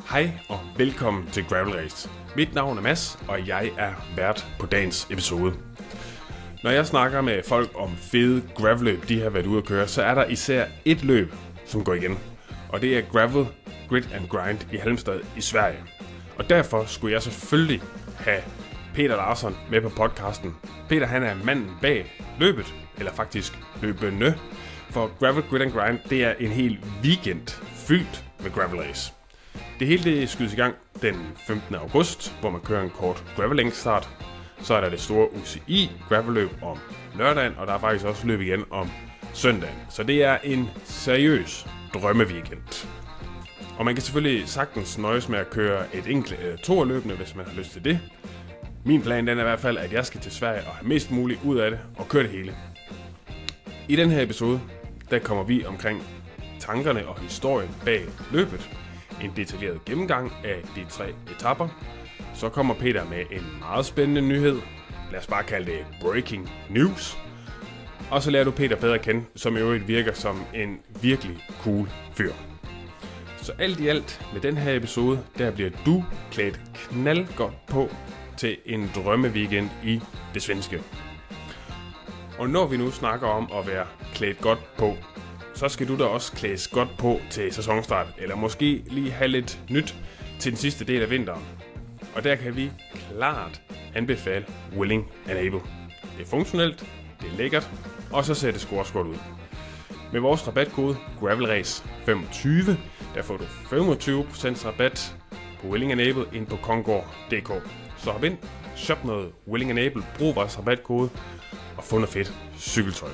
Hej og velkommen til Gravel Ræs. Mit navn er Mads, og jeg er vært på dagens episode. Når jeg snakker med folk om fede gravel-løb, de har været ude at køre, så er der især et løb, som går igen. Og det er Gravel, Grit and Grind i Halmstad i Sverige. Og derfor skulle jeg selvfølgelig have Peter Larsson med på podcasten. Peter, han er manden bag løbet, eller faktisk løbende. For Gravel, Grit and Grind, det er en hel weekend fyldt med Gravel Ræs. Det hele det skydes i gang den 15. august, hvor man kører en kort gravel-enkeltstart. Så er der det store UCI gravel-løb om lørdagen, og der er faktisk også løb igen om søndagen. Så det er en seriøs drømmeweekend. Og man kan selvfølgelig sagtens nøjes med at køre et enkelt eller to løbende, hvis man har lyst til det. Min plan den er i hvert fald, at jeg skal til Sverige og have mest muligt ud af det og køre det hele. I den her episode, der kommer vi omkring tankerne og historien bag løbet. En detaljeret gennemgang af de 3 etaper. Så kommer Peter med en meget spændende nyhed. Lad os bare kalde det breaking news. Og så lærer du Peter bedre at kende, som i øvrigt virker som en virkelig cool fyr. Så alt i alt med den her episode, der bliver du klædt knaldgodt på til en drømmeweekend i det svenske. Og når vi nu snakker om at være klædt godt på, så skal du da også klædes godt på til sæsonstart, eller måske lige have lidt nyt til den sidste del af vinteren. Og der kan vi klart anbefale Willing and Able. Det er funktionelt, det er lækkert, og så ser det sgu også godt ud. Med vores rabatkode gravel-ræs25, der får du 25% rabat på Willing and Able ind på kongård.dk. Så hop ind, shop noget Willing and Able, brug vores rabatkode og få noget fedt cykeltøj.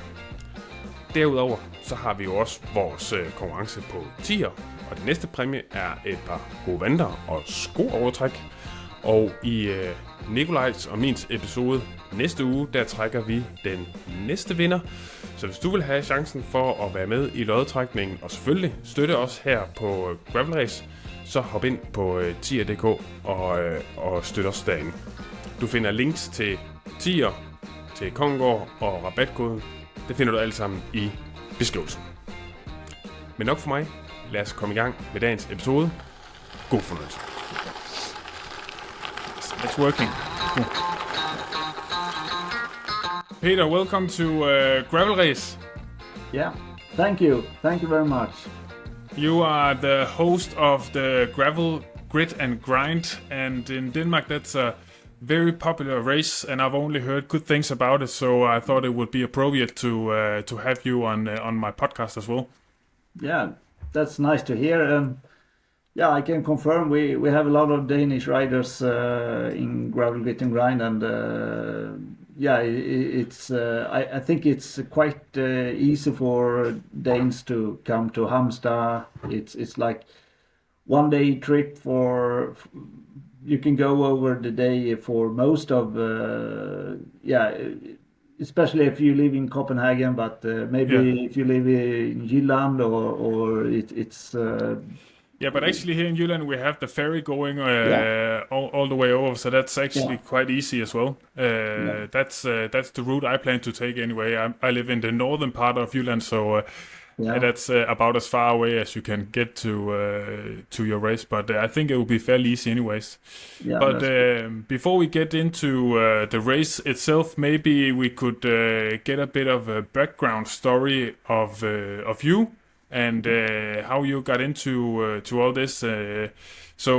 Derudover så har vi jo også vores konkurrence på tier, og den næste præmie er et par gode vanter og skoovertræk. Og i Nikolajs og min episode næste uge, der trækker vi den næste vinder. Så hvis du vil have chancen for at være med i lodtrækningen, og selvfølgelig støtte os her på Gravel Ræs, så hop ind på tier.dk og støt os derinde. Du finder links til tier, til Kongård og rabatkoden. Det finder du alle sammen i beskrivelsen. Men nok for mig. Lad os komme i gang med dagens episode. God fornøjelse. It's working. Cool. Peter, welcome to Gravel Ræs. Yeah, thank you. Thank you very much. You are the host of the Gravel, Grit and Grind, and in Denmark that's a very popular race, and I've only heard good things about it, so I thought it would be appropriate to have you on my podcast as well. Yeah, that's nice to hear. Yeah, I can confirm we have a lot of Danish riders in gravel, grit and grind, and yeah, it's I think it's quite easy for Danes to come to Halmstad. It's like one day trip for. You can go over the day for most of, especially if you live in Copenhagen, but maybe if you live in Jylland or it's... Yeah, but actually here in Jylland we have the ferry going all the way over, so that's actually quite easy as well. That's the route I plan to take anyway. I live in the northern part of Jylland, so... and that's about as far away as you can get to your race, but I think it will be fairly easy anyways. Yeah, but before we get into the race itself, maybe we could get a bit of a background story of you and how you got into to all this. So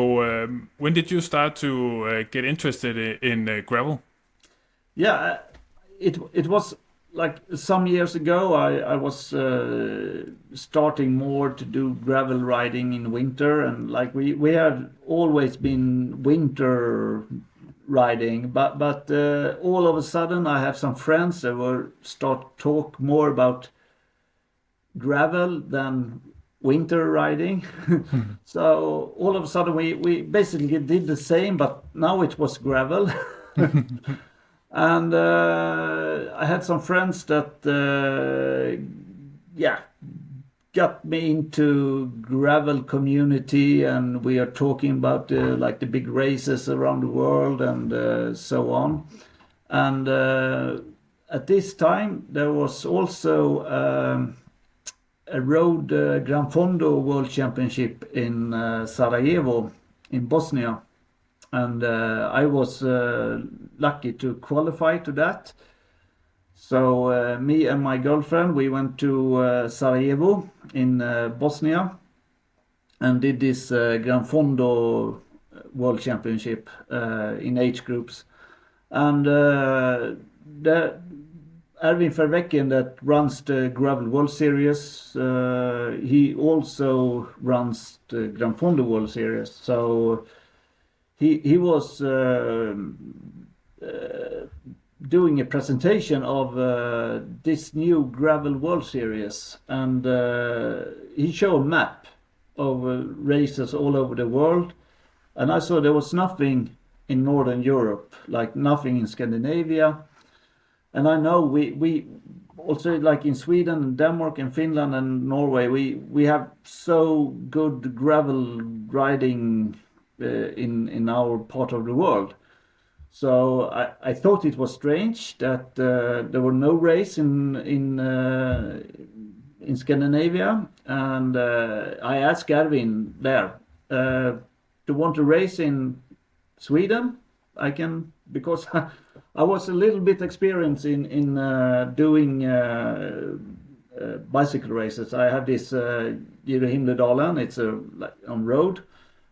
when did you start to get interested in gravel? Yeah, it was. Like some years ago, I was starting more to do gravel riding in winter, and like we have always been winter riding, but all of a sudden I have some friends that were start talk more about gravel than winter riding. So all of a sudden we basically did the same, but now it was gravel. And I had some friends that, got me into gravel community, and we are talking about like the big races around the world and so on. And at this time, there was also a road Gran Fondo World Championship in Sarajevo in Bosnia, and I was lucky to qualify to that. So me and my girlfriend, we went to Sarajevo in Bosnia and did this Gran Fondo World Championship in age groups. And the Erwin Verwecken that runs the Gravel World Series, he also runs the Gran Fondo World Series. So he was doing a presentation of this new Gravel World Series, and he showed a map of races all over the world, and I saw there was nothing in Northern Europe, like nothing in Scandinavia. And I know we also, like in Sweden and Denmark and Finland and Norway, we have so good gravel riding in our part of the world. So I thought it was strange that there were no race in Scandinavia, and I asked Erwin there, to want to race in Sweden. I can, because I was a little bit experienced in doing bicycle races. I have this Giro Himledalen, it's like on road,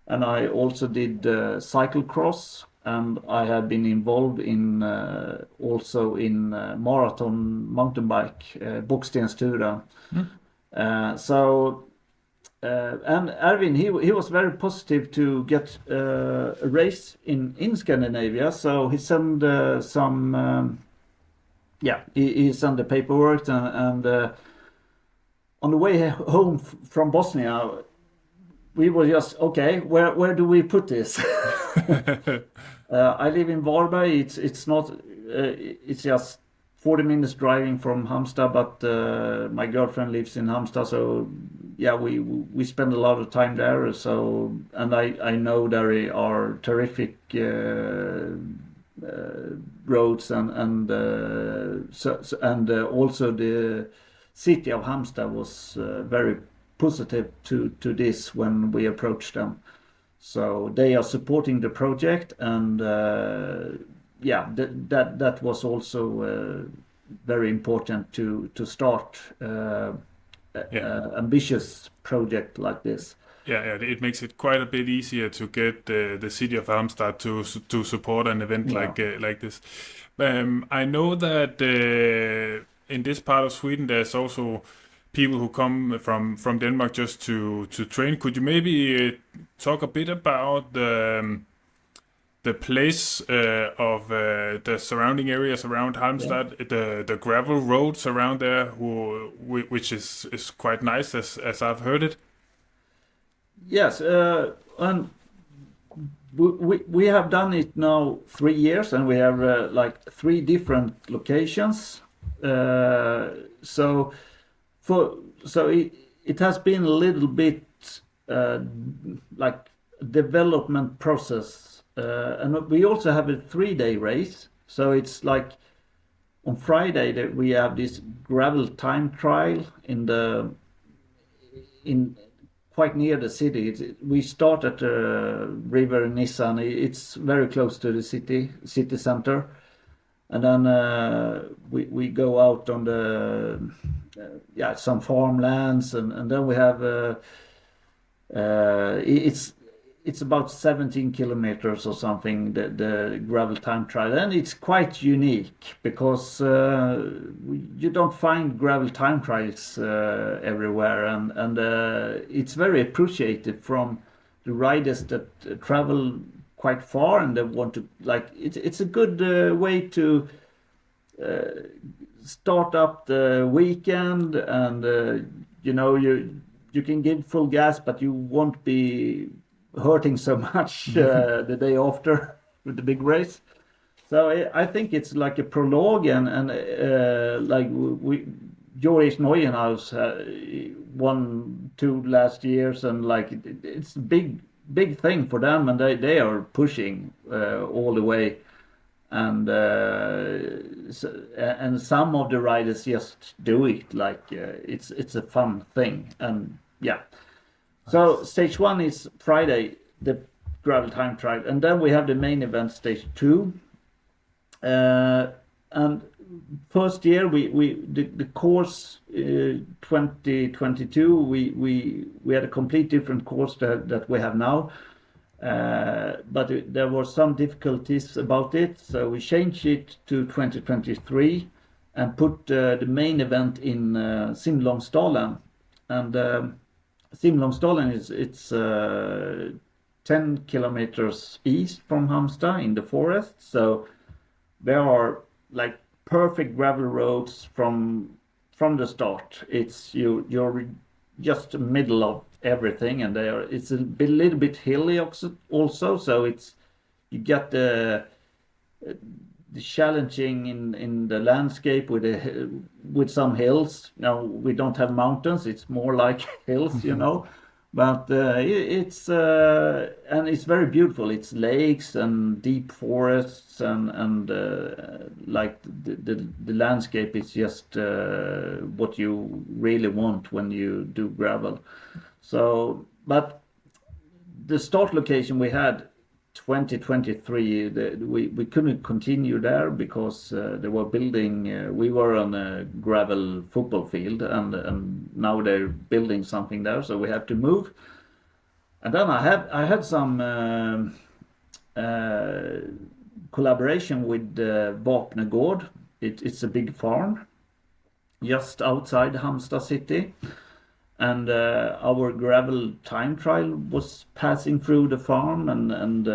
and I also did cyclocross. And I have been involved in also in marathon mountain bike, Bockstensturen. And Erwin, he was very positive to get a race in Scandinavia. So he sent some, he sent the paperwork, and on the way home from Bosnia, we were just, okay, where do we put this? I live in Varberg. It's not. It's just 40 minutes driving from Halmstad, but my girlfriend lives in Halmstad, so yeah, we spend a lot of time there. So, and I know there are terrific roads, and also the city of Halmstad was very positive to this when we approached them. So they are supporting the project, and that was also very important to start ambitious project like this. Yeah, it makes it quite a bit easier to get the city of Halmstad to support an event like this. I know that in this part of Sweden, there's also people who come from Denmark just to train. Could you maybe talk a bit about the place of the surrounding areas around Halmstad, the gravel roads around there, which is quite nice as I've heard it? Yes, and we have done it now 3 years, and we have like 3 different locations. So it has been a little bit like development process, and we also have a 3-day race. So it's like on Friday that we have this gravel time trial in quite near the city. We start at the river Nissan. It's very close to the city center. And then we go out on the some farmlands, and then we have it's about 17 kilometers or something, the gravel time trial, and it's quite unique because you don't find gravel time trials everywhere, and it's very appreciated from the riders that travel quite far, and they want to, like, it's a good way to start up the weekend, and you can give full gas, but you won't be hurting so much the day after with the big race. So I think it's like a prologue, and like Joris Neuenhaus won 2 last years, and like it's a big thing for them, and they are pushing all the way, and some of the riders just do it like it's a fun thing, and yeah. So stage 1 is Friday. The gravel time trial, and then we have the main event stage 2. And first year the course 2022 we had a complete different course that we have now, but there were some difficulties about it, so we changed it to 2023 and put the main event in Simlångsdalen. And Simlångsdalen it's 10 kilometers east from Halmstad in the forest, so there are like perfect gravel roads from the start. You're just middle of everything, and it's a little bit hilly also, so you get the challenging in the landscape with some hills. Now we don't have mountains; it's more like hills, you know. But it's and it's very beautiful. It's lakes and deep forests and like the landscape is just what you really want when you do gravel. So, but the start location we had 2023, we couldn't continue there because they were building. We were on a gravel football field, and now they're building something there, so we have to move. And then I had some collaboration with Vapnegård. It's a big farm just outside Halmstad city. And our gravel time trial was passing through the farm, and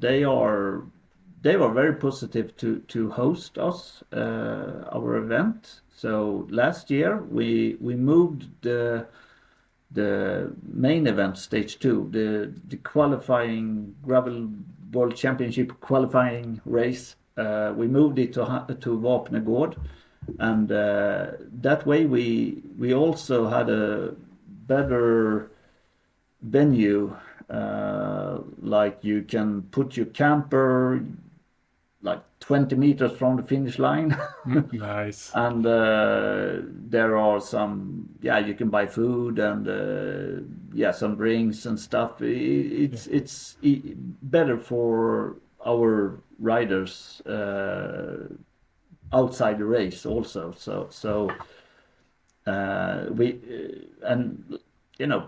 they were very positive to host us our event. So last year we moved the main event stage 2, the qualifying gravel world championship qualifying race. We moved it to Vapnegård. And that way we also had a better venue, like you can put your camper like 20 meters from the finish line. Nice. And there are some, you can buy food and some drinks and stuff. It's better for our riders outside the race also. So we and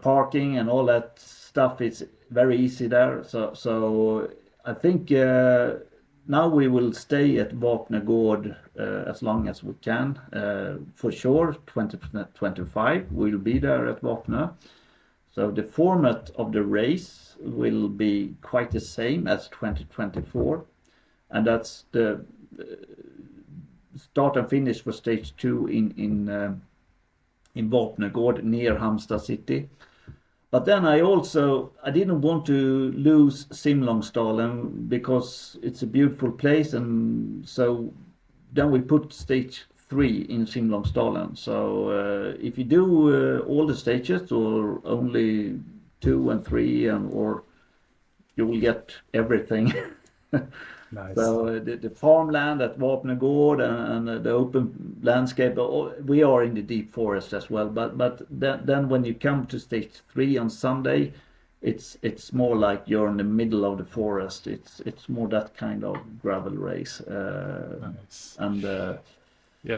parking and all that stuff is very easy there. So I think now we will stay at Vapnegård as long as we can. For sure, 2025 we'll be there at Vapne. So the format of the race will be quite the same as 2024, and that's the start and finish for stage 2 in Vapnegård near Halmstad city. But then I didn't want to lose Simlångsdalen because it's a beautiful place, and so then we put stage 3 in Simlångsdalen. So if you do all the stages or only 2 and 3, or you will get everything. Nice. So the farmland at Vapnegård and the open landscape, we are in the deep forest as well. But then when you come to stage 3 on Sunday, it's more like you're in the middle of the forest. It's more that kind of gravel race. Nice. And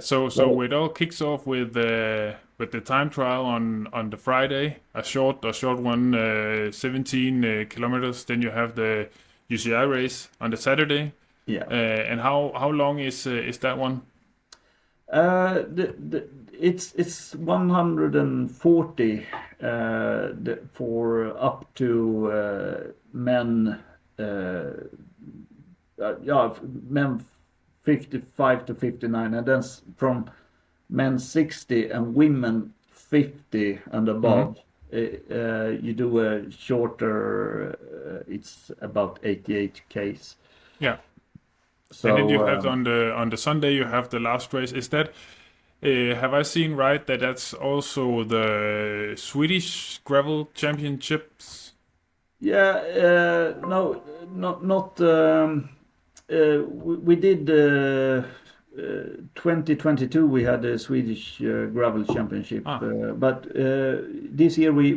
so it all kicks off with the time trial on the Friday, a short one, 17 kilometers. Then you have the UCI race on the Saturday. Yeah. And how long is that one? It's 140 for up to men. Men 55 to 59, and then from men 60 and women 50 and above. You do a shorter. It's about 88 k's. Yeah. So, and then you have on the Sunday you have the last race. Is that have I seen right that that's also the Swedish gravel championships? Yeah. No, not. We did 2022 we had the Swedish gravel championship, but this year we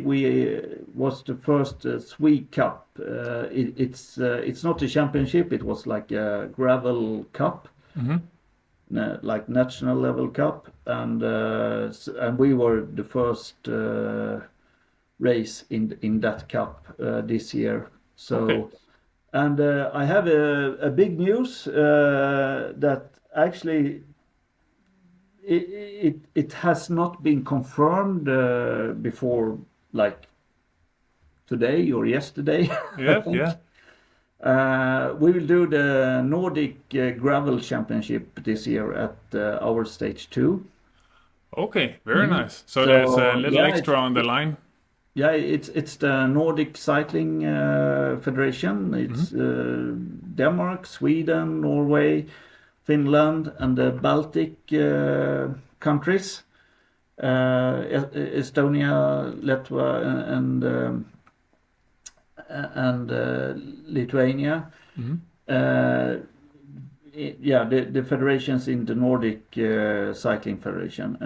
was the first Swede Cup. It's not a championship; it was like a gravel cup, like national level cup, and we were the first race in that cup this year. So. Okay. And I have a big news that actually it has not been confirmed before, like today or yesterday. Yeah. We will do the Nordic Gravel Championship this year at our stage 2. Okay, very nice. So there's a little extra on the line. Yeah, it's the Nordic Cycling Federation. It's Denmark, Sweden, Norway, Finland, and the Baltic countries, Estonia, Latvia, and Lithuania. The federations in the Nordic Cycling Federation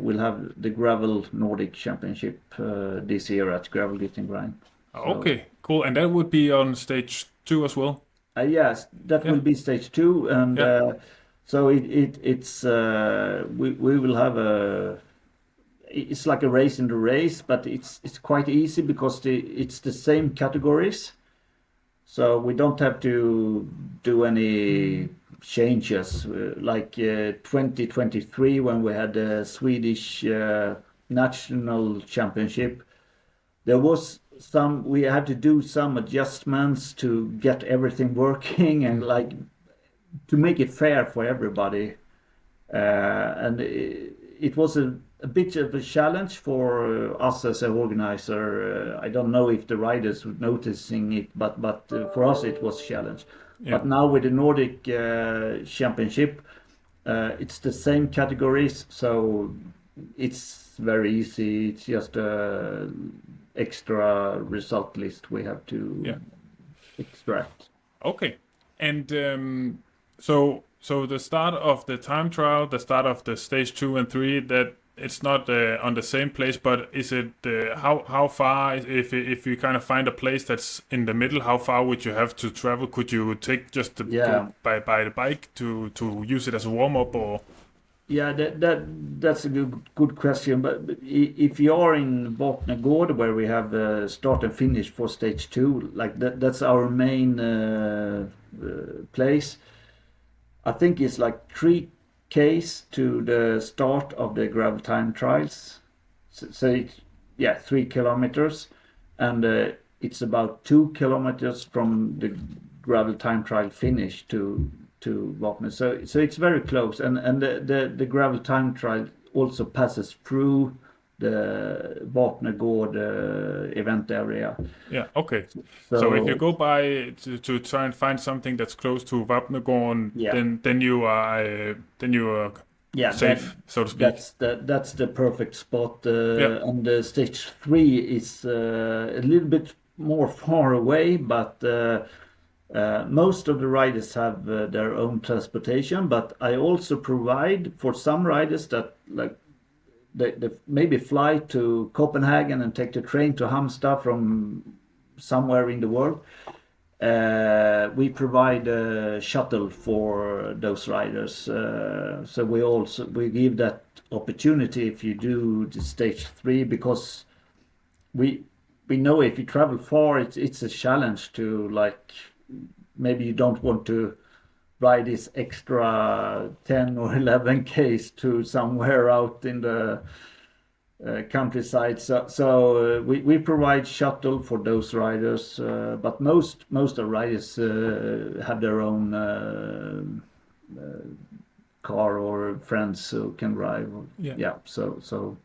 will have the Gravel Nordic Championship this year at Gravel Ræs. Okay, cool. And that would be on stage 2 as well? Yes, that will be stage 2. And so it's we will have it's like a race in the race, but it's quite easy because it's the same categories. So we don't have to do any changes like 2023 when we had the Swedish national championship. There was we had to do some adjustments to get everything working and like to make it fair for everybody. And it was a bit of a challenge for us as an organizer. I don't know if the riders were noticing it, but for us it was a challenge. Yeah. But now with the Nordic Championship, it's the same categories, so it's very easy. It's just a extra result list we have to extract. Okay, and so the start of the time trial, the start of the stage 2 and 3, that it's not on the same place, but is it how far, if you kind of find a place that's in the middle, how far would you have to travel? Could you take just go by the bike to use it as a warm-up, or? Yeah, that's a good question. But if you are in Vapnagård, where we have start and finish for stage 2, like that's our main place. I think it's like 3 Ks to the start of the gravel time trials. So 3 kilometers, and it's about 2 kilometers from the gravel time trial finish to Vapnagård. So it's very close, and the gravel time trial also passes through the Vapnagård event area. Yeah. Okay. So if you go by to try and find something that's close to Vapnagård, then you are safe, so to speak. That's the perfect spot. And the stage 3 is a little bit more far away, but most of the riders have their own transportation. But I also provide for some riders that like. They maybe fly to Copenhagen and take the train to Halmstad from somewhere in the world. We provide a shuttle for those riders. So we give that opportunity if you do the stage 3, because we know if you travel far, it's a challenge to, like, maybe you don't want to ride this extra 10 or 11 Ks to somewhere out in the countryside. So we provide shuttle for those riders, but most of the riders have their own car or friends who can drive. So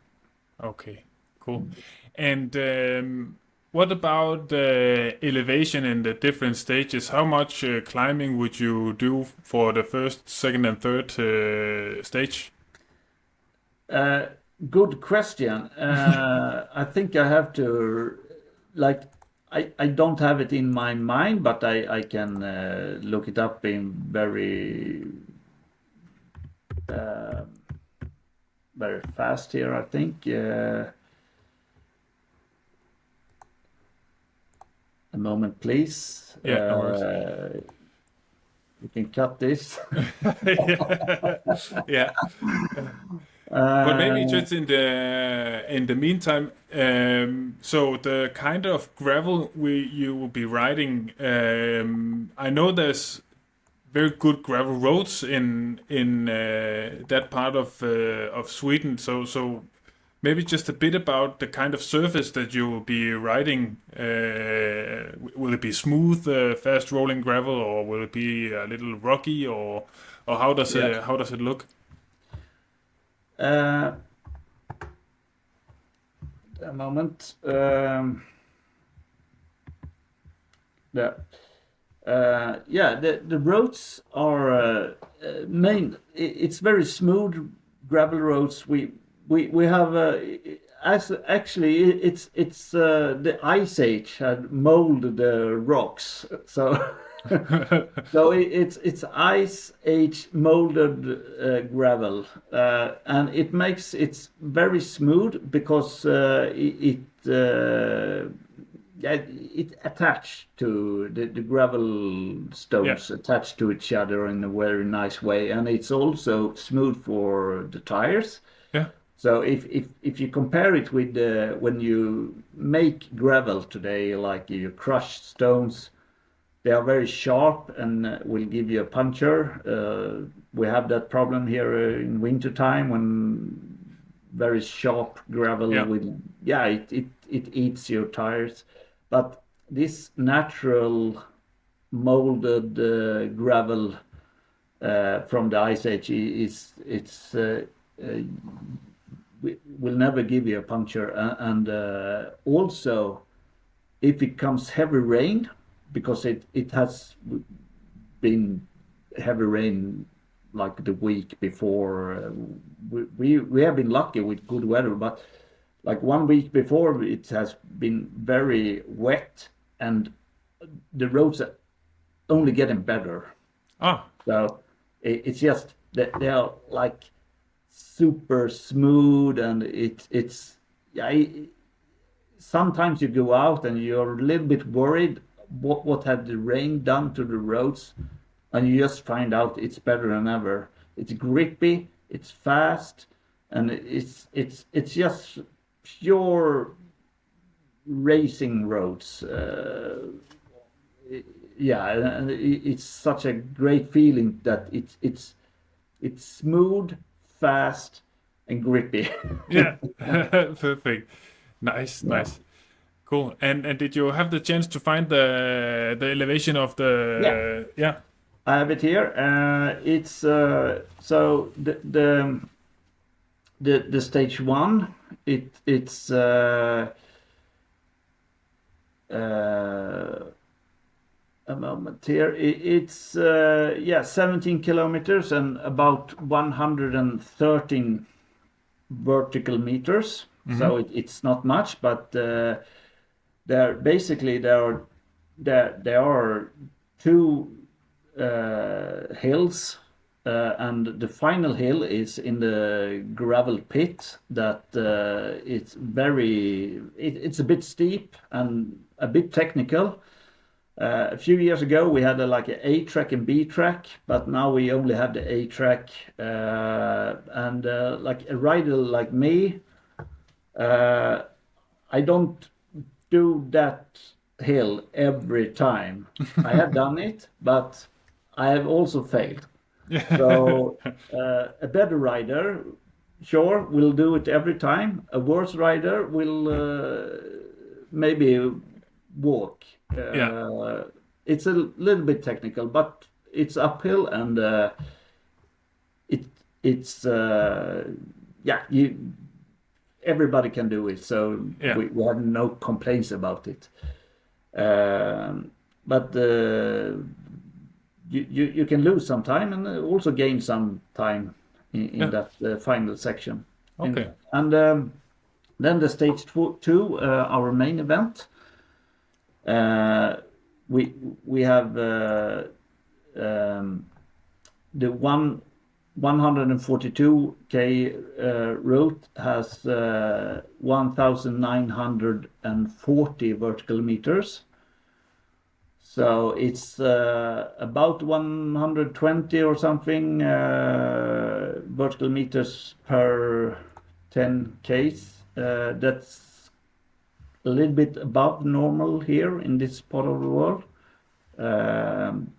okay, cool. And what about the elevation in the different stages? How much climbing would you do for the first, second, and third stage? Good question. I think I have to, like, I don't have it in my mind, but I can look it up in very very fast here, I think. A moment, please. Yeah, no worries. You can cut this. Yeah. But maybe just in the meantime, so the kind of gravel you will be riding, I know there's very good gravel roads in that part of Sweden. So maybe just a bit about the kind of surface that you will be riding. Will it be smooth, fast rolling gravel, or will it be a little rocky, or how does it look? A moment. The roads are it's very smooth gravel roads. We have actually it's the ice age had molded the rocks, so so it's ice age molded gravel, and it's very smooth because it attached to the gravel stones, attached to each other in a very nice way, and it's also smooth for the tires. Yeah. So if you compare it with when you make gravel today, like you crush stones, they are very sharp and will give you a puncture. We have that problem here in winter time when very sharp gravel it eats your tires. But this natural molded gravel from the ice age will never give you a puncture, and also if it comes heavy rain, because it has been heavy rain like the week before. We have been lucky with good weather, but like 1 week before it has been very wet, and the roads are only getting better. So it's just that they are like super smooth, and it's sometimes you go out and you're a little bit worried what had the rain done to the roads, and you just find out it's better than ever. It's grippy, it's fast, and it's just pure racing roads. And it's such a great feeling that it's smooth, fast, and grippy. Yeah. Perfect. Nice. Cool. And did you have the chance to find the elevation of the? Yeah. I have it here. It's so the stage 1. It's a moment here. It's 17 kilometers and about 113 vertical meters. Mm-hmm. So it's not much, but there are two hills, and the final hill is in the gravel pit that it's a bit steep and a bit technical. A few years ago we had like an A track and B track, but now we only have the A track, and like a rider like me, I don't do that hill every time. I have done it, but I have also failed. So a better rider, sure, will do it every time. A worse rider will maybe walk. It's a little bit technical, but it's uphill, and everybody can do it. So we have no complaints about it. But you can lose some time and also gain some time in that final section. Okay. And then the stage 2, our main event. We have the one 142k route has 1,940 vertical meters. So it's about 120 or something vertical meters per 10 Ks. That's a little bit above normal here in this part of the world. And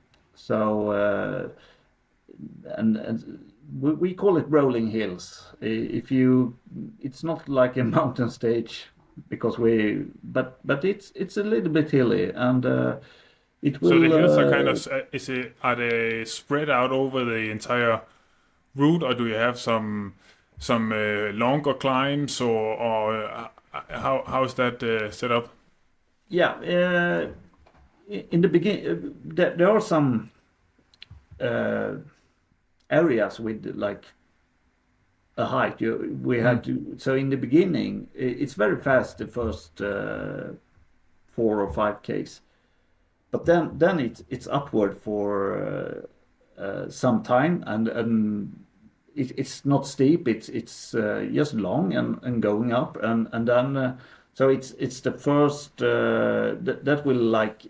we call it rolling hills. It's not like a mountain stage because but it's a little bit hilly, and it will. So the hills are kind of are they spread out over the entire route, or do you have some longer climbs, or how is that set up? Yeah, in the beginning there are some areas with like a height. We had to. So in the beginning, it's very fast the first 4 or 5 Ks. But then it's upward for some time, and it's not steep. It's just long and going up, and then so it's the first that will like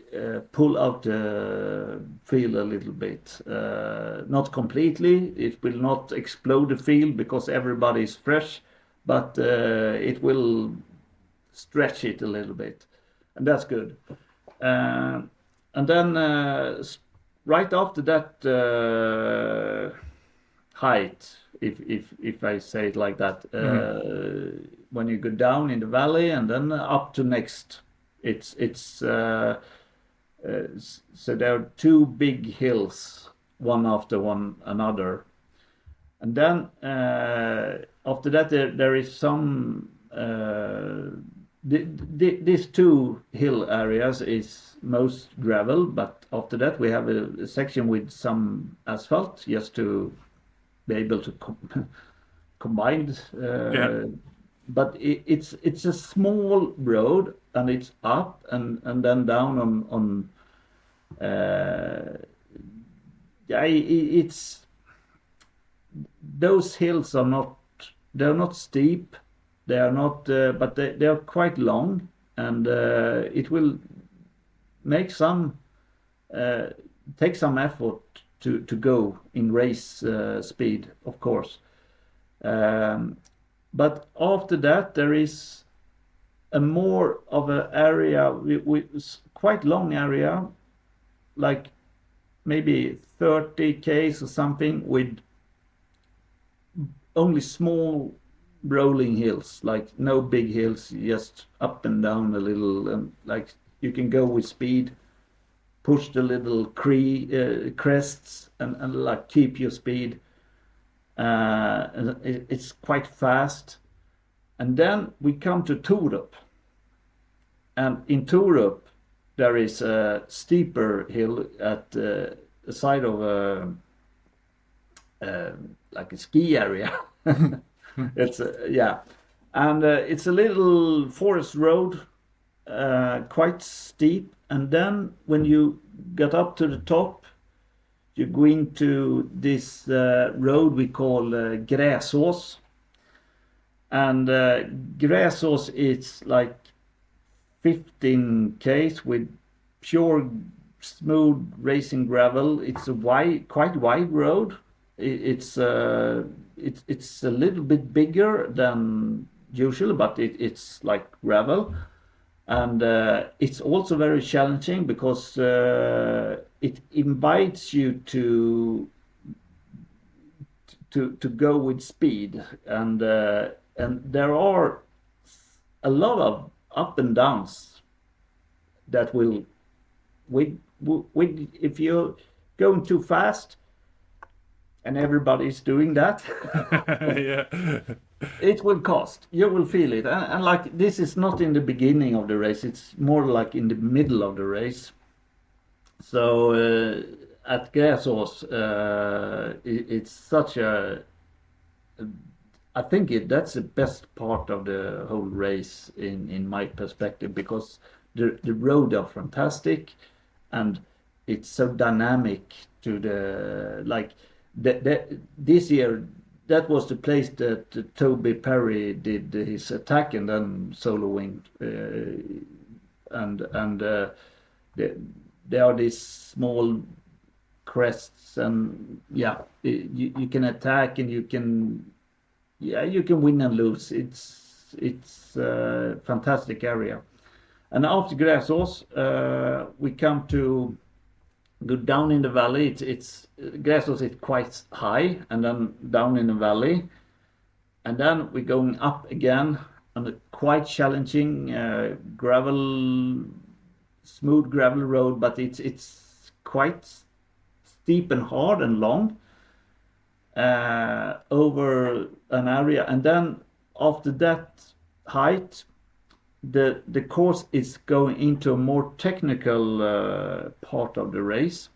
pull out the field a little bit, not completely. It will not explode the field because everybody is fresh, but it will stretch it a little bit, and that's good. And then right after that height, if I say it like that, when you go down in the valley and then up to next, so there are 2 big hills, one after one another, and then after that there is some. These 2 hill areas is most gravel, but after that we have a section with some asphalt just to be able to combine. But it's a small road, and it's up and then down on. It's those hills are not. They're not steep. They are not, but they are quite long, and it will make take some effort to go in race speed, of course. But after that, there is a more of an area with quite long area, like maybe 30 Ks or something, with only small rolling hills, like no big hills, just up and down a little, and like you can go with speed, push the little crests, and like keep your speed. And it's quite fast. And then we come to Torup, and in Torup there is a steeper hill at the side of like a ski area. It's and it's a little forest road, quite steep, and then when you get up to the top, you go into this road we call Gräsås, and Gräsås is like 15 Ks with pure smooth racing gravel. It's a quite wide road. It's a little bit bigger than usual, but it's like gravel, and it's also very challenging because it invites you to go with speed, and there are a lot of up and downs that will if you're going too fast. And everybody's doing that. It will cost. You will feel it. And like this is not in the beginning of the race. It's more like in the middle of the race. So at Gräsås, it's such a. I think that's the best part of the whole race in my perspective, because the roads are fantastic, and it's so dynamic to the like. this year that was the place that Toby Perry did his attack and then soloing, there are these small crests, and you can attack and you can win and lose. It's a fantastic area. And after Gravel Ræs, we come to go down in the valley. Gravel Ræs is quite high, and then down in the valley, and then we're going up again on a quite challenging smooth gravel road, but it's quite steep and hard and long over an area. And then after that height, the course is going into a more technical part of the race.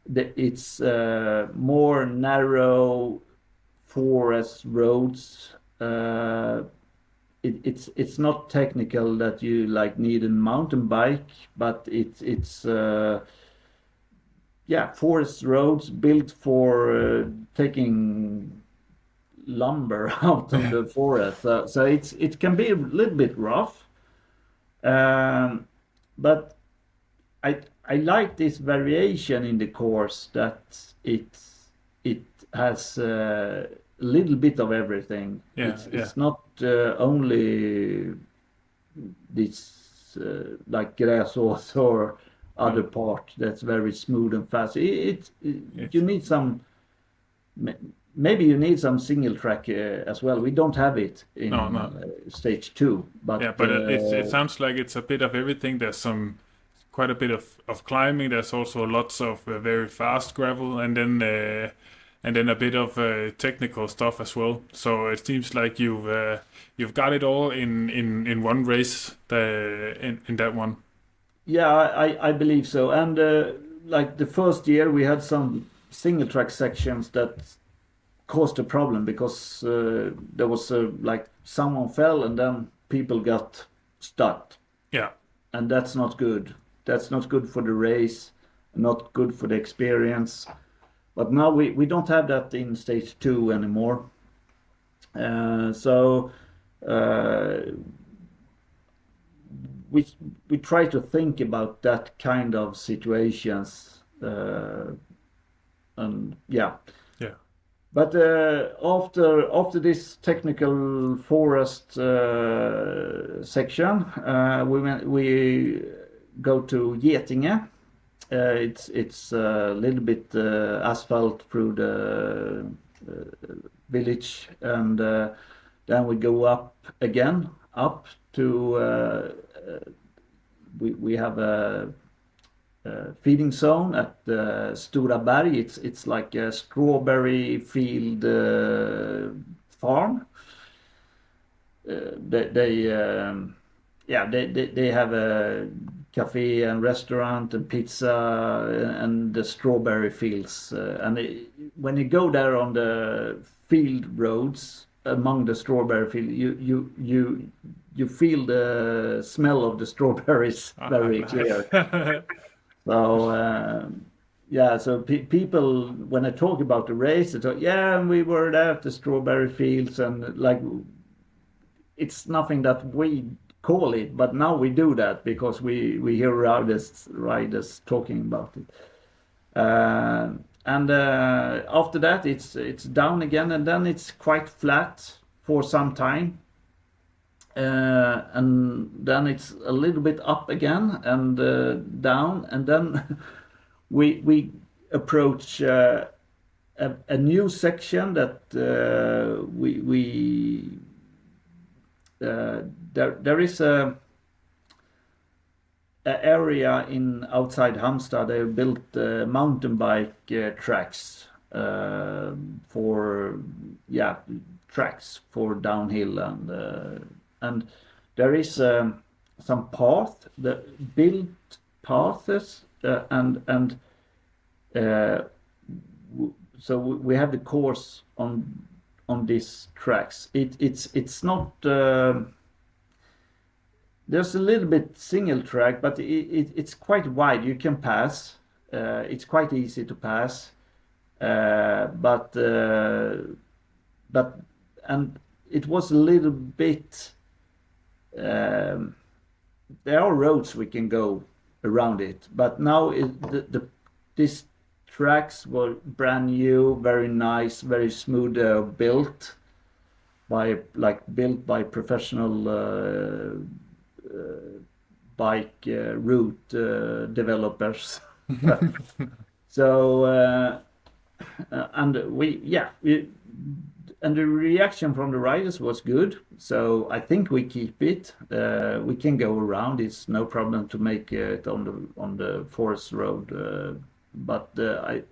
It's more narrow forest roads. It's not technical that you like need a mountain bike, but it's forest roads built for taking lumber out of the forest. So it can be a little bit rough, but I like this variation in the course, that it has a little bit of everything. It's not only this like Gravel Ræs or other part that's very smooth and fast. You need some. Maybe you need some single track as well. We don't have it in stage 2, but it sounds like it's a bit of everything. There's quite a bit of climbing. There's also lots of very fast gravel, and then a bit of technical stuff as well. So it seems like you've got it all in one race in that one. Yeah, I believe so. And like the first year, we had some single track sections that caused a problem, because there was like someone fell and then people got stuck. Yeah. And that's not good. That's not good for the race, not good for the experience. But now we don't have that in stage 2 anymore. So we try to think about that kind of situations. And yeah. But after this technical forest section, we go to Getinge. It's a little bit asphalt through the village, and then we go up again, up to we have a feeding zone at Stora Berg. It's like a strawberry field farm. They have a cafe and restaurant and pizza and the strawberry fields. When you go there on the field roads among the strawberry field, you feel the smell of the strawberries very clear. So so people, when I talk about the race, they talk, we were there at the strawberry fields, and like it's nothing that we call it, but now we do that because we hear riders talking about it. And after that, it's down again, and then it's quite flat for some time. And then it's a little bit up again and down, and then we approach a new section that there is a area in outside Halmstad. They built mountain bike tracks for tracks for downhill, and there is some path, the built paths, and so we have the course on these tracks. It's not there's a little bit single track, but it's quite wide. You can pass it's quite easy to pass, but and it was a little bit. There are roads we can go around it, but now these tracks were brand new, very nice, very smooth, built by professional bike route developers. So and and the reaction from the riders was good. So I think we keep it. We can go around. It's no problem to make it on the forest road. But I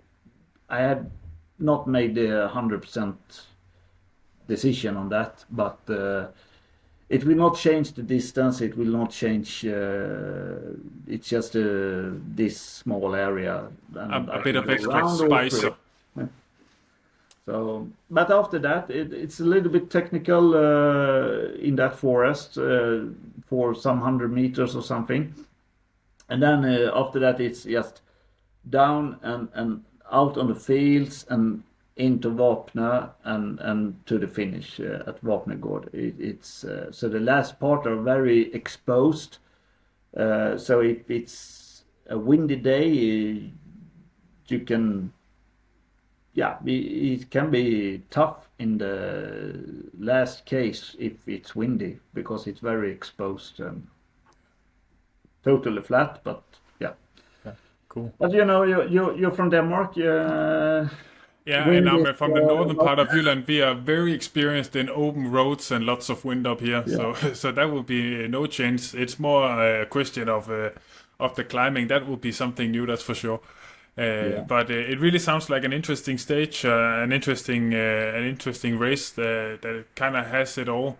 had not made a 100% decision on that. But it will not change the distance. It will not change. It's just this small area. And a bit of extra spice. So, but after that, it's a little bit technical in that forest for some 100 meters or something, and then after that, it's just down and out on the fields and into Vapnö and to the finish at Vapnögård. It's so the last part are very exposed. So if it's a windy day, you can. Yeah, it can be tough in the last case if it's windy because it's very exposed. Totally flat, but yeah. Cool. But you're from Denmark. Yeah, and I'm from the northern part of Jylland. We are very experienced in open roads and lots of wind up here. Yeah. So that will be no change. It's more a question of the climbing. That will be something new, that's for sure. But it really sounds like an interesting stage, an interesting race that kind of has it all.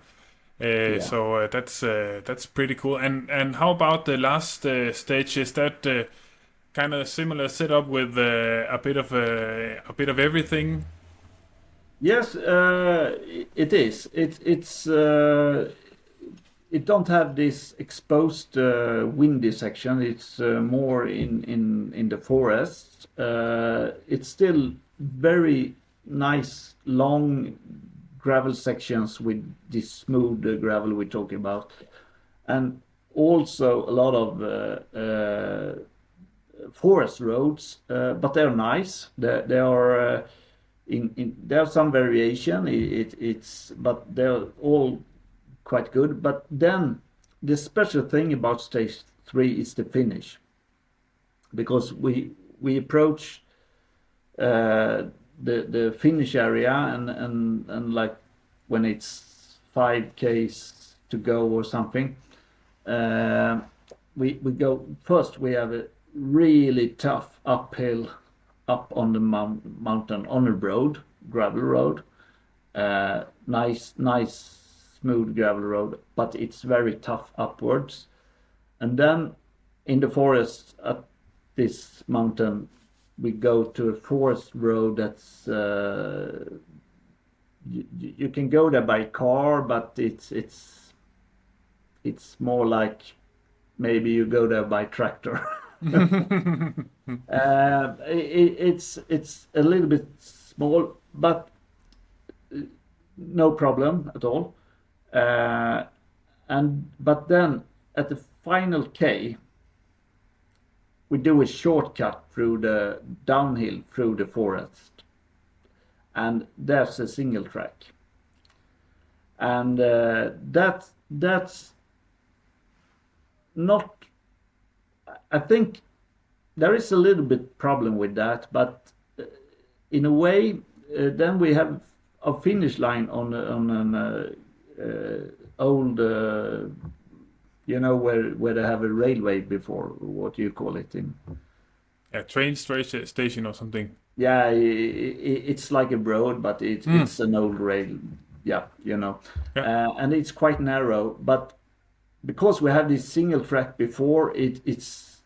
So that's pretty cool. And how about the last stage? Is that kind of similar setup with a bit of everything? Yes, it is. It's. It don't have this exposed windy section. It's more in the forest. It's still very nice long gravel sections with this smooth gravel we're talking about, and also a lot of forest roads. But they're nice. They are there's some variation. But they're all quite good. But then the special thing about stage 3 is the finish, because we approach the finish area and like when it's 5Ks to go or something, we go first. We have a really tough uphill up on the mountain on a road, gravel road, nice smooth gravel road, but it's very tough upwards. And then in the forest at this mountain, we go to a forest road that's you can go there by car, but it's more like maybe you go there by tractor. It's a little bit small, but no problem at all. But then at the final K, we do a shortcut through the downhill through the forest, and there's a single track, and that's not. I think there is a little bit problem with that, but in a way, then we have a finish line on an old, where they have a railway before. What do you call it in? Train station or something. Yeah, it's like a road, but it's an old rail. Yeah, and it's quite narrow. But because we have this single track before, it's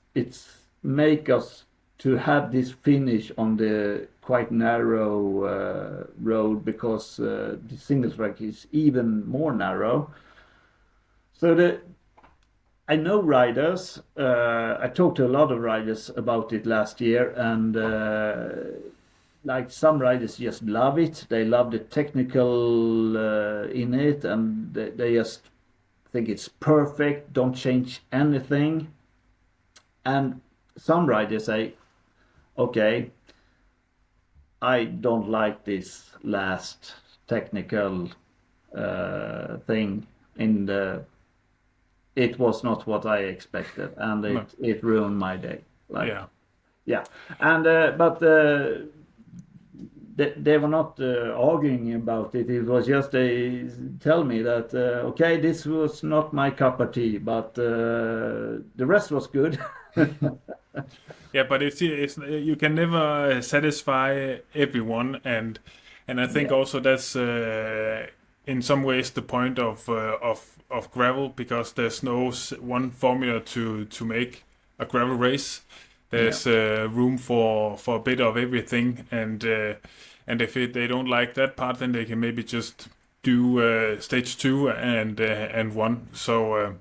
make us to have this finish on the quite narrow road, because the single track is even more narrow. So I know riders. I talked to a lot of riders about it last year, and like some riders just love it. They love the technical in it, and they just think it's perfect. Don't change anything. And some riders say, "Okay, I don't like this last technical thing in the." It was not what I expected, and it ruined my day. Like, yeah, and but they were not arguing about it. It was just they tell me that okay, this was not my cup of tea, but the rest was good. Yeah, but it's you can never satisfy everyone, and I think also that's in some ways the point of gravel, because there's no one formula to make a gravel race. There's room for a bit of everything, and if they don't like that part, then they can maybe just do stage 2 and 1. So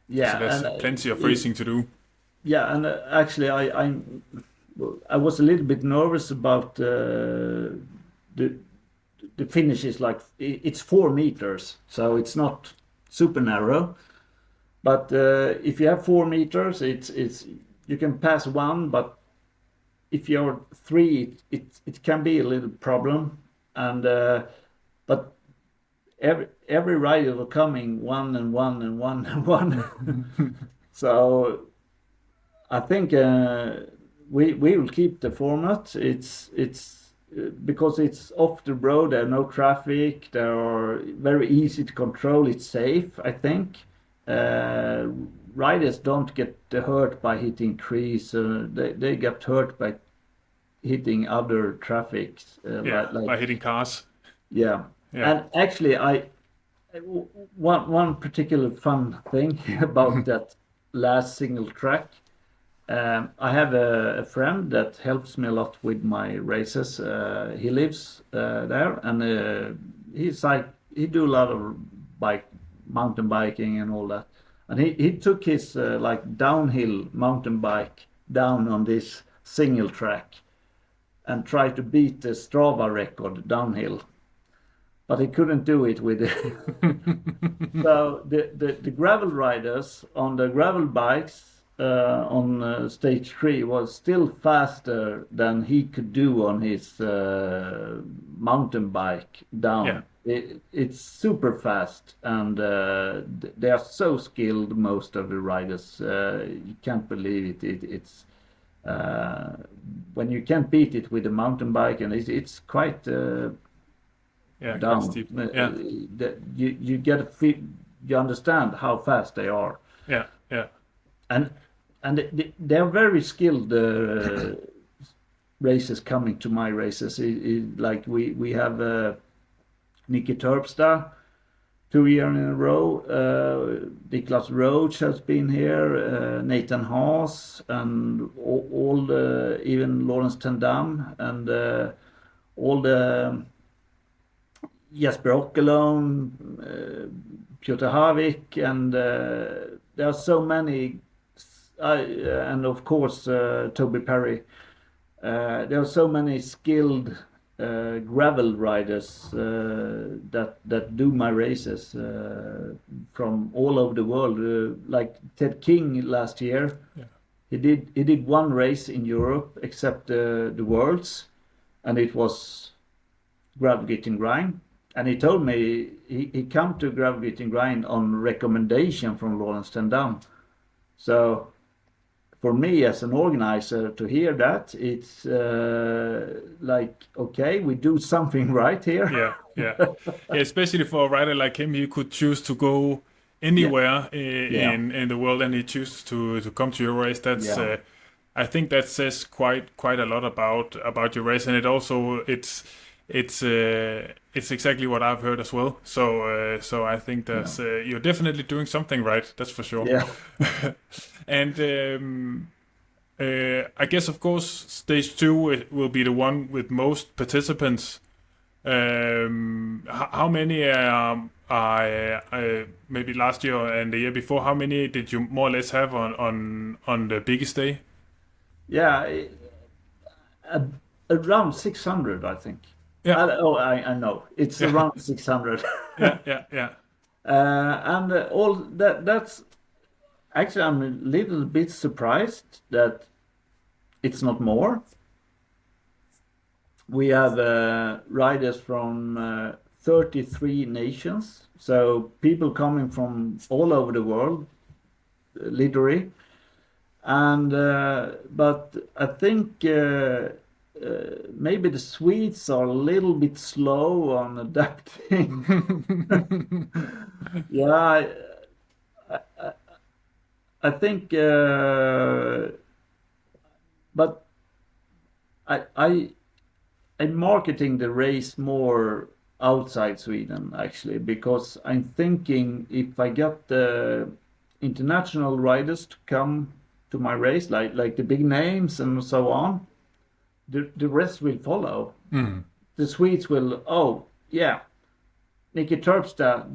so there's plenty of racing to do. Yeah, and actually, I was a little bit nervous about the finish is like it's 4 meters, so it's not super narrow. But if you have 4 meters, it's you can pass one, but if you're 3, it can be a little problem. And but every rider will coming 1 and 1 and 1 and 1. So I think we will keep the format. It's because it's off the road. There are no traffic. They are very easy to control. It's safe, I think. Riders don't get hurt by hitting trees. They get hurt by hitting other traffic. By hitting cars. Yeah. And actually, one particular fun thing about that last single track. I have a friend that helps me a lot with my races. He lives there, and he do a lot of mountain biking and all that. And he took his like downhill mountain bike down on this single track and tried to beat the Strava record downhill, but he couldn't do it with it. So the gravel riders on the gravel bikes on stage 3 was still faster than he could do on his mountain bike down. Yeah. It's super fast, and they are so skilled, most of the riders. You can't believe it. It's when you can't beat it with a mountain bike, and it's quite down. Steep. You get a feel, you understand how fast they are. Yeah. And they're very skilled racers coming to my races. Like we have Nicky Terpstra 2 years in a row. Niklas Roach has been here. Nathan Haas, and all the, even Lawrence Tendam, and all the Jesper Åkerlund, Piotr Havik, and there are so many. And of course Toby Perry. There are so many skilled gravel riders that do my races from all over the world. Like Ted King last year, he did one race in Europe except the Worlds, and it was Gravel Getting Grind. And he told me he come to Gravel Getting Grind on recommendation from Lawrence Tendam. So for me as an organizer to hear that, it's like, okay, we do something right here. Yeah, especially for a rider like him, he could choose to go anywhere in the world, and he chooses to come to your race. That's I think that says quite a lot about your race, and it also it's exactly what I've heard as well. So I think that's you're definitely doing something right. That's for sure. Yeah. And I guess, of course, stage 2 will be the one with most participants. How many maybe last year and the year before? How many did you more or less have on the biggest day? Yeah, around 600, I think. Yeah. I know it's around 600. Yeah. And all that's actually, I'm a little bit surprised that it's not more. We have riders from 33 nations, so people coming from all over the world, literally. And but I think maybe the Swedes are a little bit slow on adapting. Yeah, I think, but I'm marketing the race more outside Sweden actually, because I'm thinking if I get the international riders to come to my race, like the big names and so on, the rest will follow. The Swedes will, oh yeah, Nicky Terpstra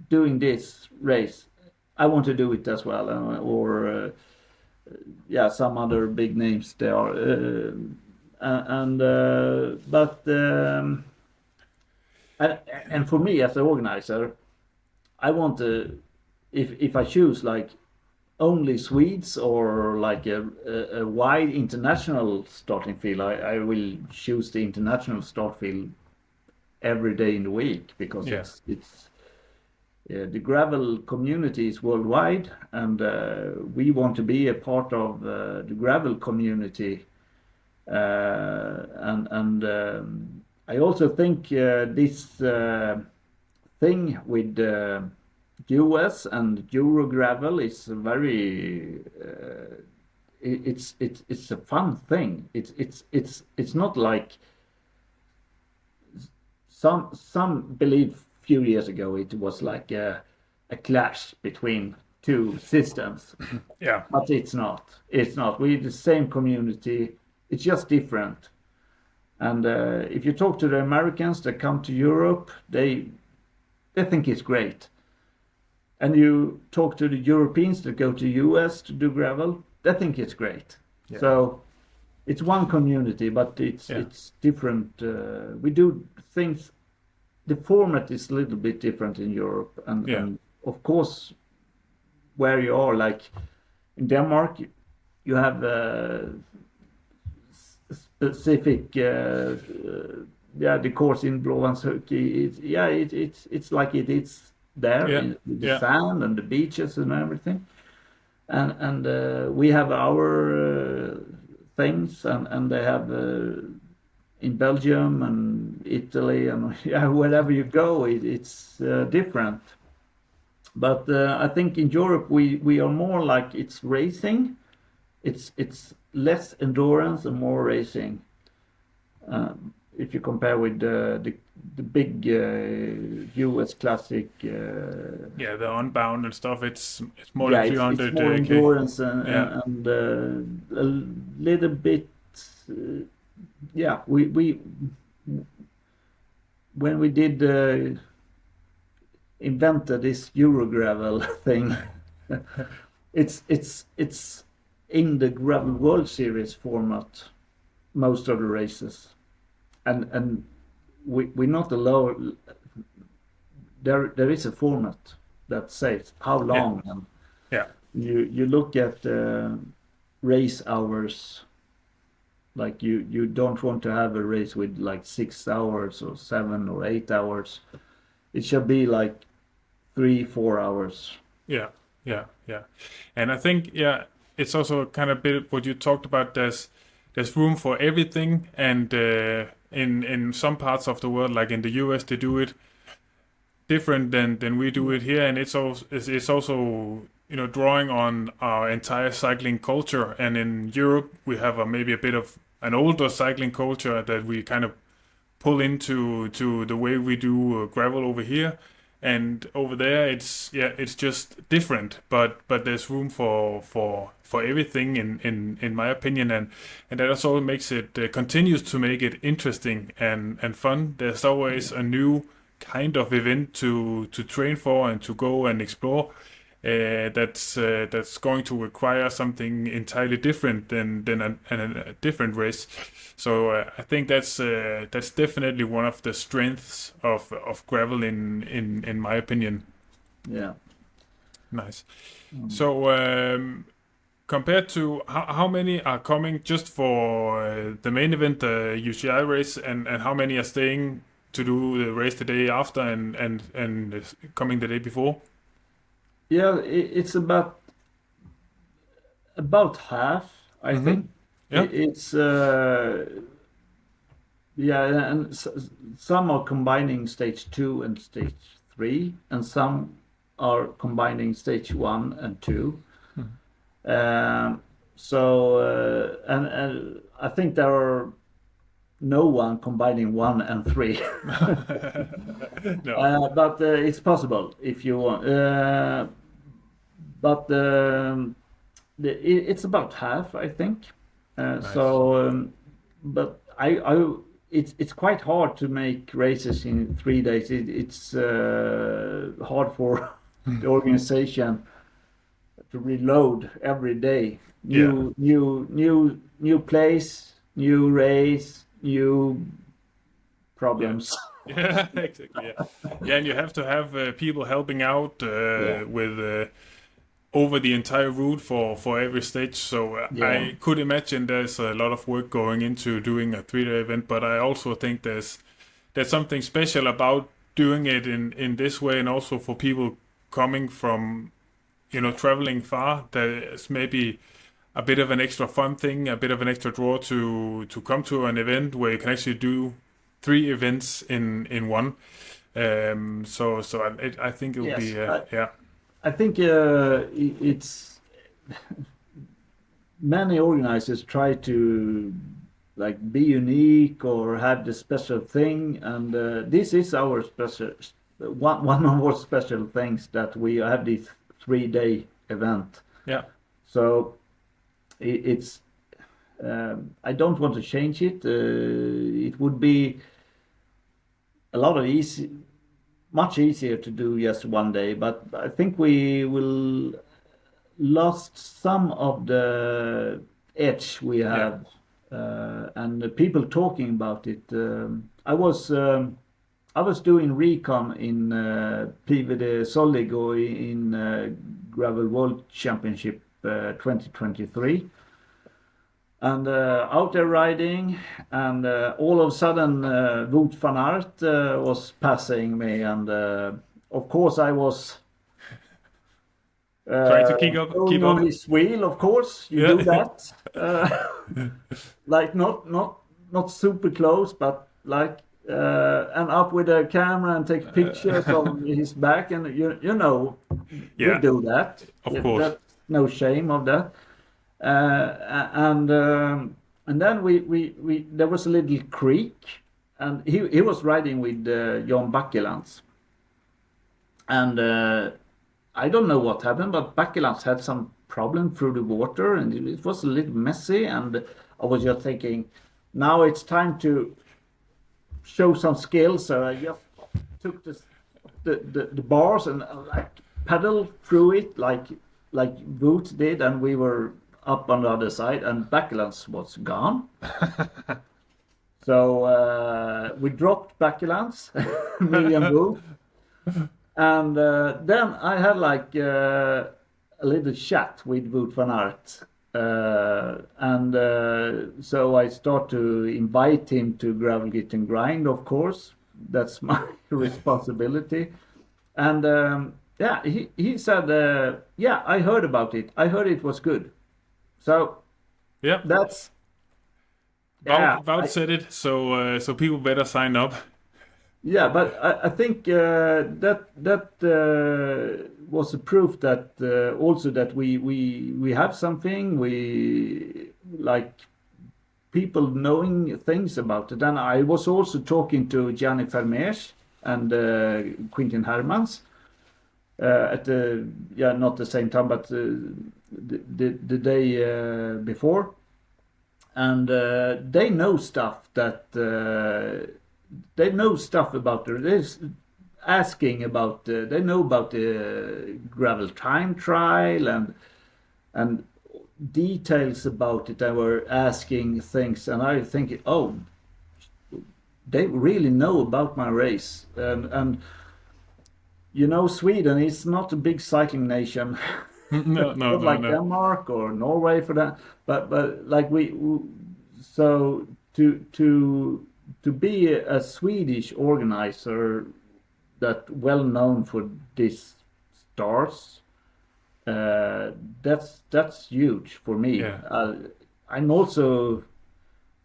doing this race, I want to do it as well, or yeah, some other big names there are, and for me as an organizer, I want to, if I choose like only Swedes or like a wide international starting field, I will choose the international start field every day in the week, because it's the gravel community is worldwide, and we want to be a part of the gravel community. I also think this thing with US and Euro gravel is very it's a fun thing. It's not like some believe few years ago it was like a clash between two systems. Yeah. But it's not. We're the same community. It's just different. And if you talk to the Americans that come to Europe, they think it's great. And you talk to the Europeans that go to US to do gravel, they think it's great. Yeah. So it's one community, but it's different. We do things. The format is a little bit different in Europe, and of course, where you are, like in Denmark, you have specific, the course in Blåvandshuki. It's like it is there, with the sand and the beaches and everything, and we have our things, and they have. In Belgium and Italy and wherever you go, it's different. But I think in Europe we are more like it's racing. It's less endurance and more racing. If you compare with the big US classic. The Unbound and stuff. It's more than 300. It's more endurance and a little bit. We when we did invented this Euro-gravel thing, it's in the Gravel World Series format, most of the races, and we're not allowed. There is a format that says how long, and you look at race hours. Like you don't want to have a race with like 6 hours or 7 or 8 hours. It should be like 3-4 hours. Yeah. And I think it's also kind of bit what you talked about. There's room for everything, and in some parts of the world, like in the US, they do it different than we do it here, and it's also drawing on our entire cycling culture. And in Europe, we have maybe a bit of an older cycling culture that we kind of pull into the way we do gravel over here. and over there it's just different, but there's room for everything in my opinion, and that also makes it continues to make it interesting and fun. There's always a new kind of event to train for and to go and explore. That's going to require something entirely different than a different race. So I think that's definitely one of the strengths of gravel in my opinion. Yeah. Nice. So compared to how many are coming just for the main event, the UCI race, and how many are staying to do the race the day after and coming the day before? Yeah, it's about half, I think. Yeah. It's and some are combining stage 2 and stage 3, and some are combining stage 1 and 2. And I think there are no one combining 1 and 3. No. But it's possible if you want. But it's about half, I think. Nice. So, but it's quite hard to make races in 3 days. It's hard for the organization to reload every day. New place, new race, new problems. Yeah, exactly. Yeah, and you have to have people helping out with over the entire route for every stage. So I could imagine there's a lot of work going into doing a 3-day event, but I also think there's something special about doing it in this way, and also for people coming from, traveling far. There's maybe a bit of an extra fun thing, a bit of an extra draw to come to an event where you can actually do 3 events in one. So I think it'll be I think it's many organizers try to be unique or have the special thing, and this is our special one of our special things, that we have this 3-day event. Yeah. So it's I don't want to change it. It would be much easier to do just 1 day, but I think we will lost some of the edge we have, and the people talking about it. I was doing recon in PVD Soligo in Gravel World Championship 2023. And out there riding, and all of a sudden Wout van Aert was passing me, and of course I was trying to keep on up his wheel. Of course, you do that, not super close, but and up with a camera and take pictures of his back, and we do that. Of course, that's no shame of that. And then we there was a little creek, and he was riding with Jan Bakkelands, and I don't know what happened, but Bakkelands had some problem through the water, and it was a little messy, and I was just thinking, now it's time to show some skills. So I just took the bars and pedaled through it like Wout did, and we were up on the other side, and Bakkelands was gone. So we dropped Bakkelands, me and Wout, and then I had a little chat with Wout van Aert, and so I start to invite him to Gravel Git and Grind. Of course, that's my responsibility, and he said, I heard about it. I heard it was good. So that's Wout said it, so people better sign up. Yeah, but I think that was a proof that also that we have something, we like people knowing things about it. And I was also talking to Gianni Vermeers, and Quintin Hermans at the not the same time, but the day before, and they know stuff that they know stuff about this. Asking about they know about the gravel time trial and details about it. They were asking things, and I think, oh, they really know about my race. And you know, Sweden is not a big cycling nation. No, Not like Denmark or Norway for that, but like so to be a Swedish organizer that well known for these stars, that's huge for me. Yeah. I'm also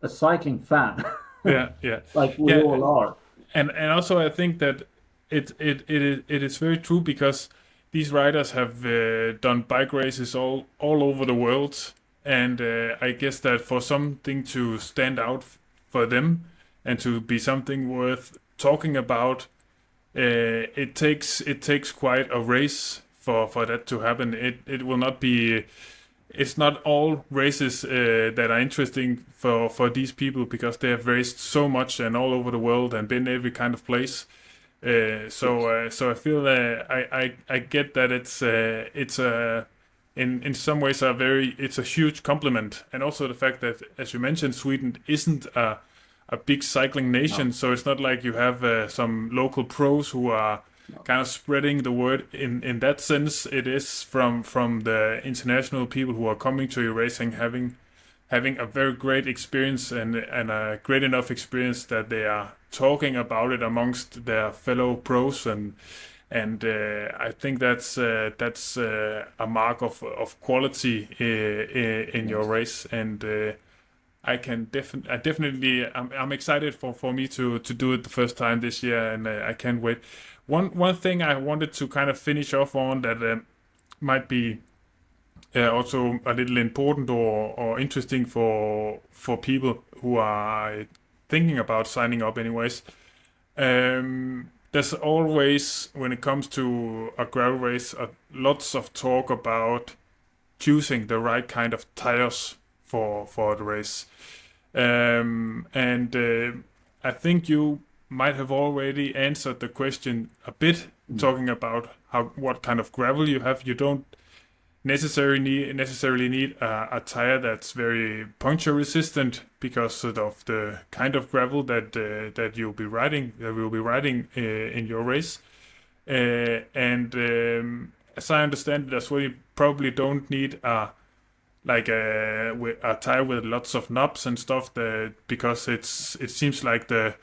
a cycling fan. Yeah. Like we all are. And also I think that it is very true, because these riders have done bike races all over the world, and I guess that for something to stand out for them and to be something worth talking about, it takes quite a race for that to happen. It will not be. It's not all races that are interesting for these people, because they have raced so much and all over the world and been every kind of place. So I feel I get that it's in some ways it's a huge compliment, and also the fact that, as you mentioned, Sweden isn't a big cycling nation. No. So it's not like you have some local pros who are kind of spreading the word in that sense. It is from the international people who are coming to your racing, having a very great experience and a great enough experience that they are talking about it amongst their fellow pros, and I think that's a mark of quality in your race, and I'm excited for me to do it the first time this year, and I can't wait. One thing I wanted to kind of finish off on that might be also a little important or interesting for people who are thinking about signing up anyways. There's always, when it comes to a gravel race, lots of talk about choosing the right kind of tires for the race. I think you might have already answered the question a bit, talking about what kind of gravel you have. You don't necessarily need a tire that's very puncture resistant, because of the kind of gravel that you'll be riding in your race. As I understand it as well, you probably don't need a tire with lots of knobs and stuff, because it seems like the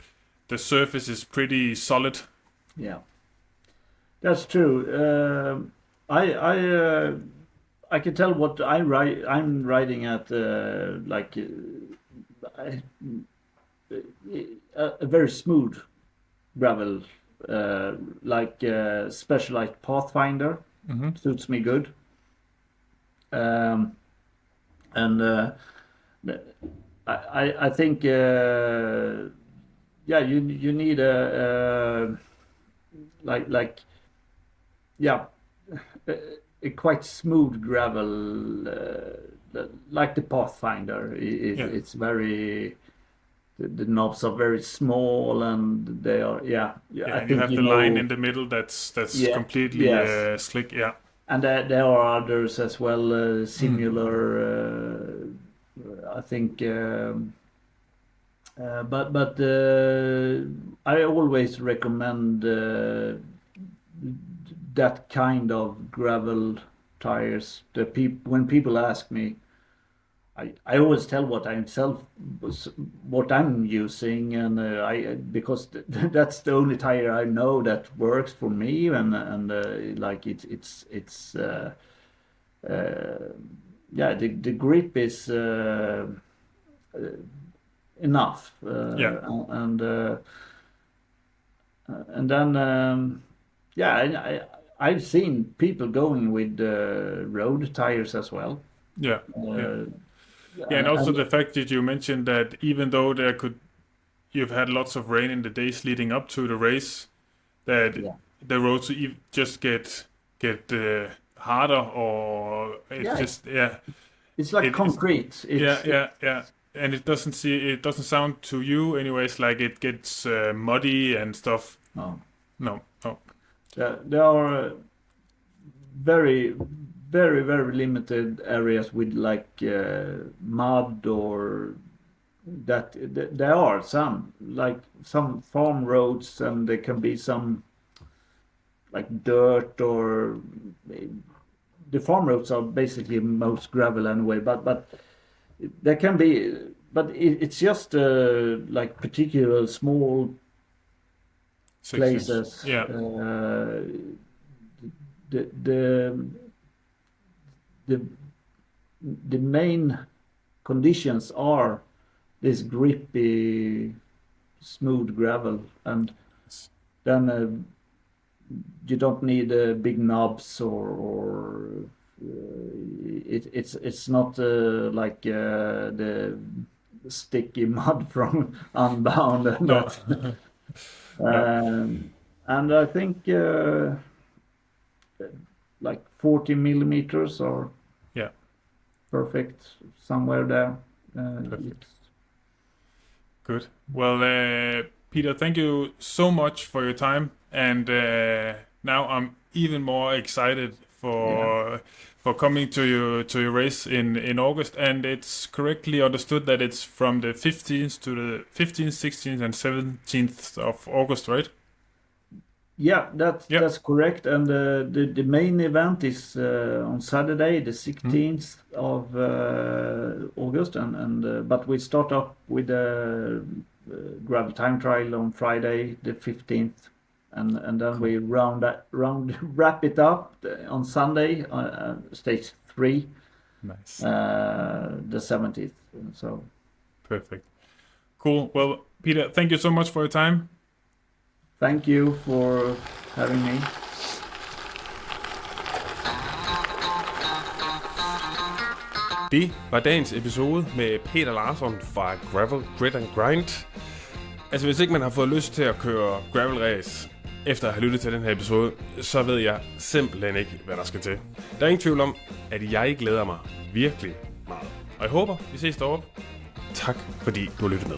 surface is pretty solid. Yeah, that's true. I can tell what I'm riding at, a very smooth gravel, like Specialized Pathfinder. Mm-hmm. Suits me good. I think you need a quite smooth gravel, like the Pathfinder. It's very, the knobs are very small, and they are I think you have the line in the middle that's completely slick. Yeah. And there are others as well, similar. I think, but I always recommend that kind of gravel tires. When people ask me, I always tell what I'm using, and because that's the only tire I know that works for me, and the grip is enough, and then I've seen people going with road tires as well. Yeah, and also the fact that you mentioned that even though you've had lots of rain in the days leading up to the race, that the roads just get harder, or it's it's like concrete. And it doesn't sound to you anyways like it gets muddy and stuff. No. There are very, very, very limited areas with like mud or that. There are some farm roads, and there can be some like dirt, or the farm roads are basically most gravel anyway. But there can be, but it's just like particular small places. Yeah. The main conditions are this grippy, smooth gravel, and then you don't need big knobs or it's not like the sticky mud from Unbound. And No. and I think like 40 millimeters are perfect somewhere there. Good. Well, Peter, thank you so much for your time, and now I'm even more excited for coming to your race in August. And it's correctly understood that it's from the 15th to the 15th, 16th, and 17th of August, right? Yeah, that's correct. And the main event is on Saturday, the 16th of August, and but we start up with a gravel time trial on Friday, the 15th, and then we wrap it up on Sunday, stage 3, Nice, the 17th. So perfect, cool. Well, Peter, thank you so much for your time. Thank you for having me. Det var dagens episode med Peter Larsson fra Gravel, Grit and Grind. Altså hvis ikke man har fået lyst til at køre Gravel Ræs efter at have lyttet til den her episode, så ved jeg simpelthen ikke, hvad der skal til. Der er ingen tvivl om, at jeg glæder mig virkelig meget. Og jeg håber, vi ses deroppe. Tak fordi du har lyttet med.